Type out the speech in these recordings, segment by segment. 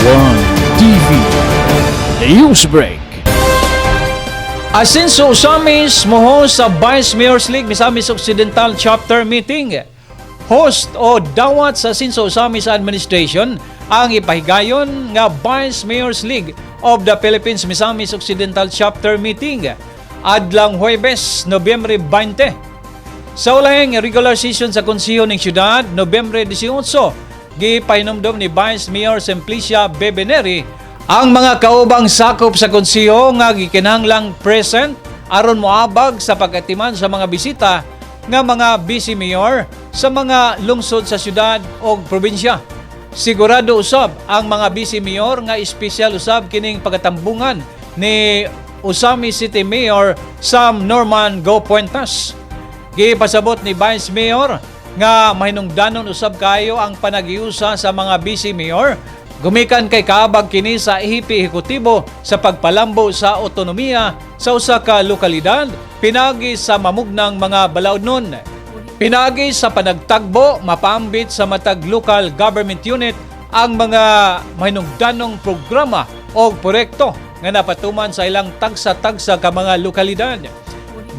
One TV News Break. Asenso Usamis moho sa Vice Mayor's League Misamis Occidental Chapter Meeting. Host o dawat sa Asenso Usamis Administration ang ipahigayon nga Vice Mayor's League of the Philippines Misamis Occidental Chapter Meeting adlang Huwebes, Nobyembre 20. Sa ulahing regular session sa Konseho ng Siyudad, Nobyembre 18, gipahinomdom ni Vice Mayor Simplicia Bebeneri ang mga kaubang sakop sa konseho nga gikinahanglang present aron moabag sa pagatiman sa mga bisita nga mga vice mayor sa mga lungsod sa syudad o probinsya. Sigurado usab ang mga vice mayor nga espesyal usab kining pagatambungan ni Usamis City Mayor Sam Norman Go Puentas. Gipasabot ni Vice Mayor nga mahinungdanon usab kayo ang panagiusa sa mga vice mayor gumikan kay kaabag kini sa ihipi ehekutibo sa pagpalambo sa otonomiya sa usa ka lokalidad pinagi sa mamugnang mga balaodnon. Pinagi sa panagtagbo mapambit sa matag local government unit ang mga mahinungdanong programa o proyekto nga napatuman sa ilang tagsa-tagsa ka mga lokalidad.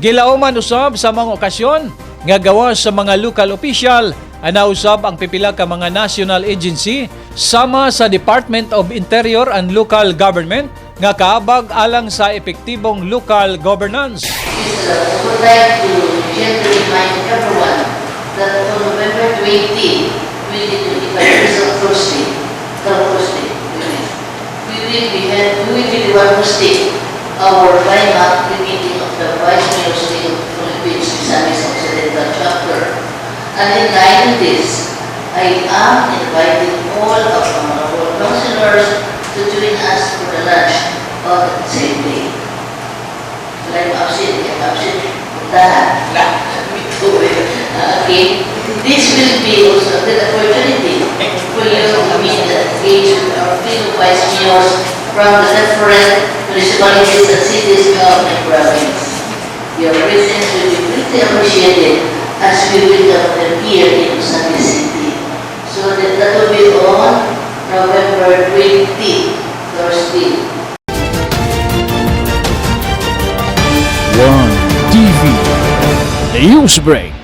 Gilauman usab sa mga okasyon nga gawas sa mga local official anausab ang pipila ka mga national agency sama sa Department of Interior and Local Government nga kaabag alang sa epektibong local governance. I would like to gently remind everyone that on November 20, 2025 is a Thursday, we will be the one hosting our final meeting of the Vice Mayor's League of the Philippines Misamis Occidental Chapter. And in line with this, I am inviting all of our councilors to join us for the lunch on the same day. Like absent. Okay, this will be also an opportunity for you to meet and engage with our fellow vice mayors from the different municipalities and cities of the province. Your presence will be greatly appreciated as we welcome them here in Usamis City. So that will be on November 20, Thursday. One TV News Break.